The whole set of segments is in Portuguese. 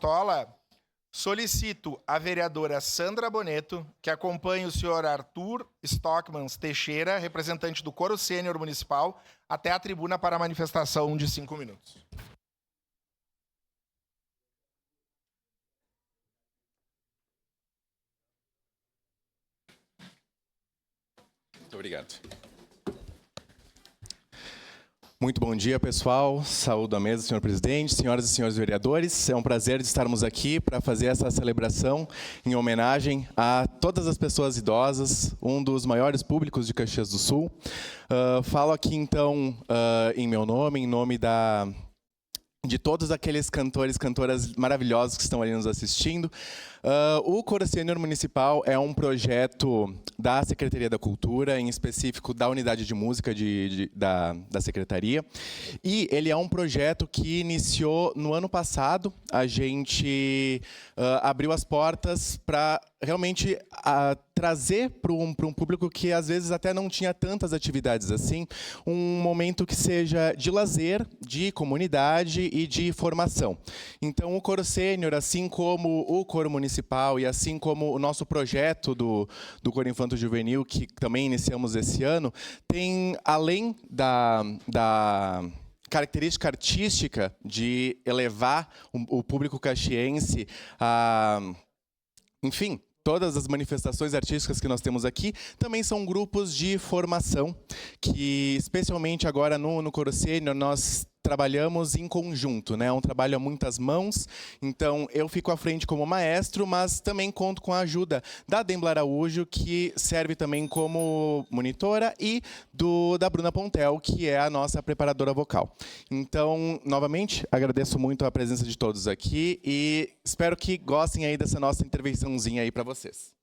Tola, solicito a vereadora Sandra Boneto, que acompanhe o senhor Arthur Stockmans Teixeira, representante do Coro Sênior Municipal, até a tribuna para a manifestação de 5 minutos. Muito obrigado. Muito bom dia, pessoal. Saúdo a mesa, senhor presidente, senhoras e senhores vereadores. É um prazer de estarmos aqui para fazer essa celebração em homenagem a todas as pessoas idosas, um dos maiores públicos de Caxias do Sul. Falo aqui, então, em meu nome, em nome de todos aqueles cantores e cantoras maravilhosos que estão ali nos assistindo. O Coro Sênior Municipal é um projeto da Secretaria da Cultura, em específico da Unidade de Música da Secretaria. E ele é um projeto que iniciou no ano passado. A gente abriu as portas para realmente trazer para um público que às vezes até não tinha tantas atividades assim, um momento que seja de lazer, de comunidade e de formação. Então, o Coro Sênior, assim como o Coro Municipal e assim como o nosso projeto do Coro Infanto Juvenil, que também iniciamos esse ano, tem, além da característica artística de elevar o público caxiense a, enfim, todas as manifestações artísticas que nós temos aqui também são grupos de formação, que especialmente agora no Coro Sênior nós trabalhamos em conjunto, né? É um trabalho a muitas mãos, então eu fico à frente como maestro, mas também conto com a ajuda da Dembla Araújo, que serve também como monitora, e da Bruna Pontel, que é a nossa preparadora vocal. Então, novamente, agradeço muito a presença de todos aqui e espero que gostem aí dessa nossa intervençãozinha aí para vocês.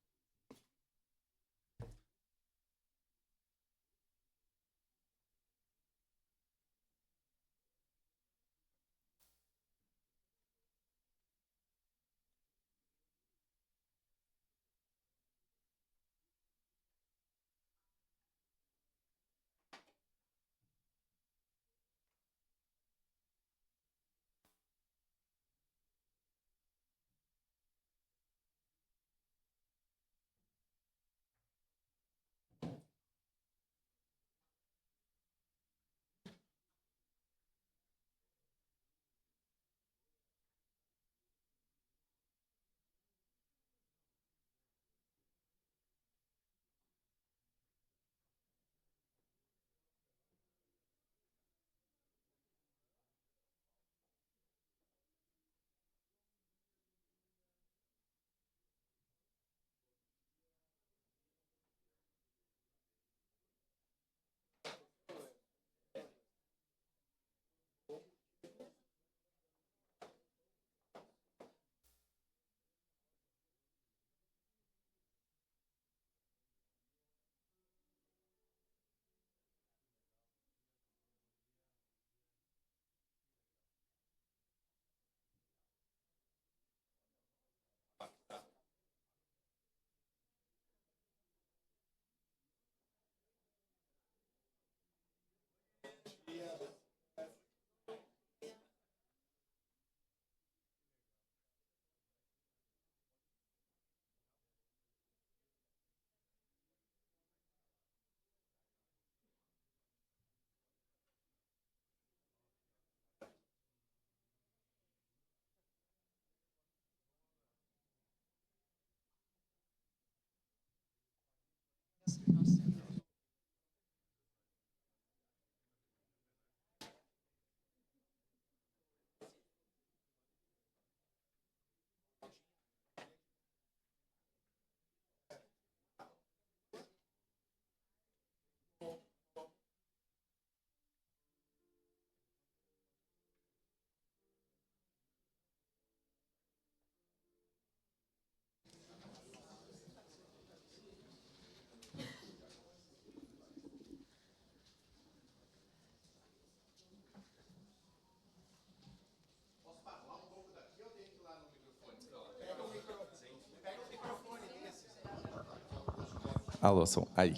Alô, som. Aí.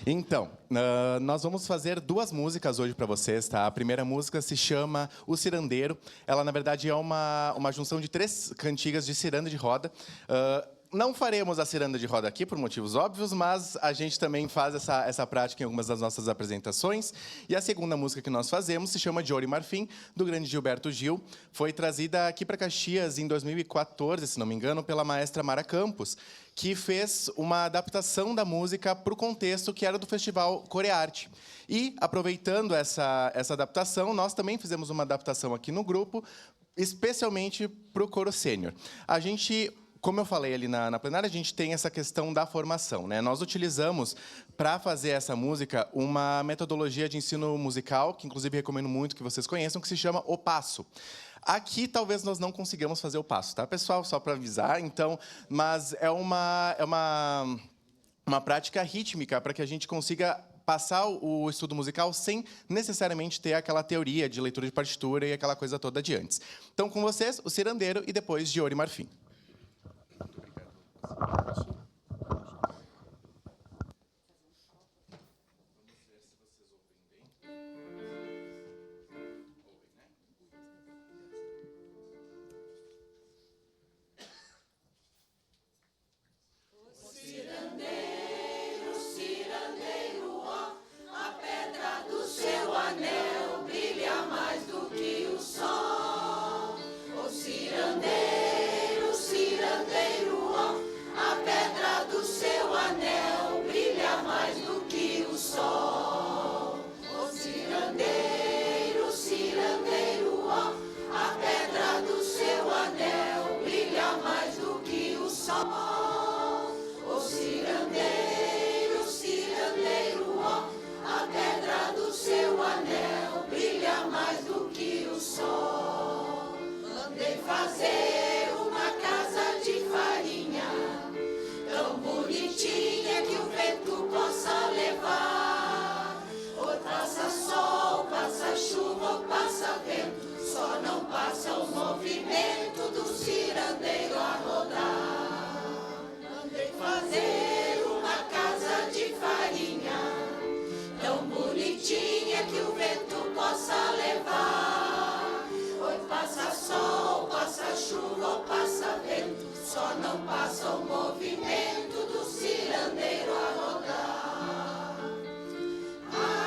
Então, nós vamos fazer 2 músicas hoje para vocês, tá? A primeira música se chama O Cirandeiro. Ela, na verdade, é uma junção de 3 cantigas de ciranda de roda. Não faremos a ciranda de roda aqui, por motivos óbvios, mas a gente também faz essa prática em algumas das nossas apresentações. E a segunda música que nós fazemos se chama De Ouro e Marfim, do grande Gilberto Gil. Foi trazida aqui para Caxias em 2014, se não me engano, pela maestra Mara Campos, que fez uma adaptação da música para o contexto que era do Festival Corearte. E, aproveitando essa adaptação, nós também fizemos uma adaptação aqui no grupo, especialmente para o coro sênior. A gente... Como eu falei ali na plenária, a gente tem essa questão da formação, né? Nós utilizamos, para fazer essa música, uma metodologia de ensino musical, que, inclusive, recomendo muito que vocês conheçam, que se chama O Passo. Aqui, talvez, nós não consigamos fazer o passo, tá, pessoal? Só para avisar. Então, mas é uma prática rítmica para que a gente consiga passar o estudo musical sem necessariamente ter aquela teoria de leitura de partitura e aquela coisa toda de antes. Então, com vocês, o Cirandeiro e depois De Ouro e Marfim.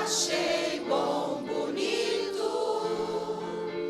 Achei bom, bonito, meu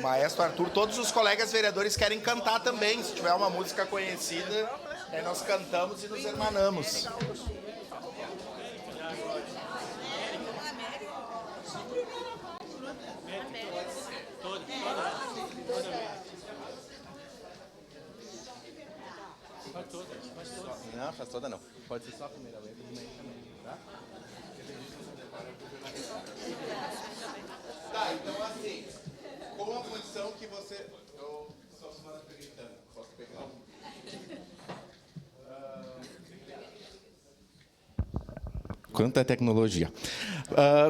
Maestro Arthur, todos os colegas vereadores querem cantar também. Se tiver uma música conhecida, aí nós cantamos e nos hermanamos. Não, faz toda não. Pode ser só a primeira letra do meio também, tá? Tá, então assim, com a condição que você... Eu só se manda perguntando. Posso pegar um? Quanta tecnologia.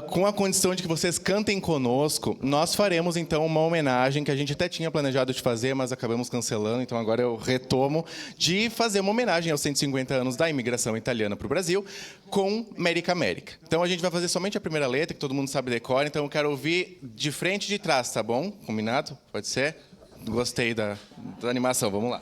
Com a condição de que vocês cantem conosco, nós faremos, então, uma homenagem que a gente até tinha planejado de fazer, mas acabamos cancelando, então agora eu retomo, de fazer uma homenagem aos 150 anos da imigração italiana para o Brasil, com Mérica Mérica. Então, a gente vai fazer somente a primeira letra, que todo mundo sabe decora, então eu quero ouvir de frente e de trás, tá bom? Combinado? Pode ser? Gostei da animação, vamos lá.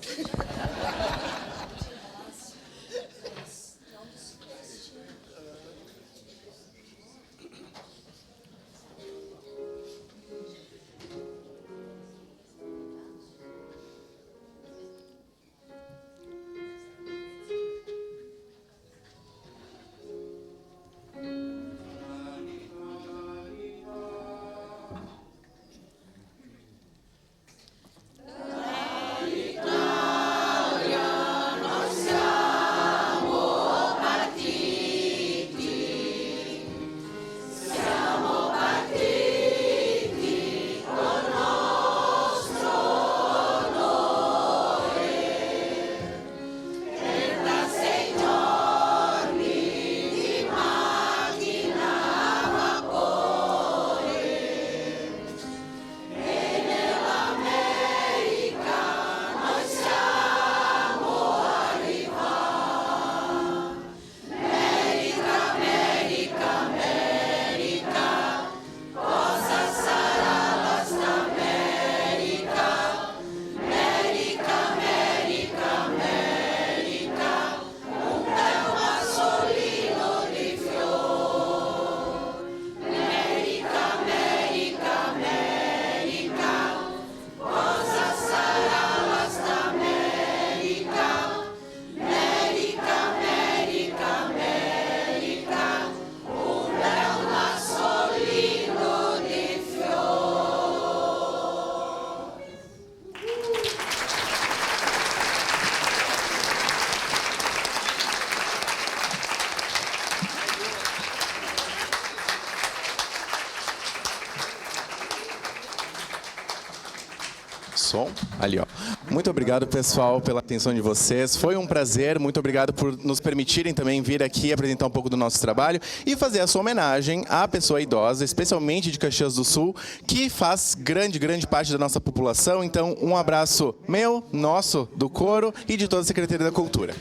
Som. Ali, ó. Muito obrigado, pessoal, pela atenção de vocês. Foi um prazer. Muito obrigado por nos permitirem também vir aqui apresentar um pouco do nosso trabalho e fazer a sua homenagem à pessoa idosa, especialmente de Caxias do Sul, que faz grande parte da nossa população. Então, um abraço meu, nosso, do coro e de toda a Secretaria da Cultura.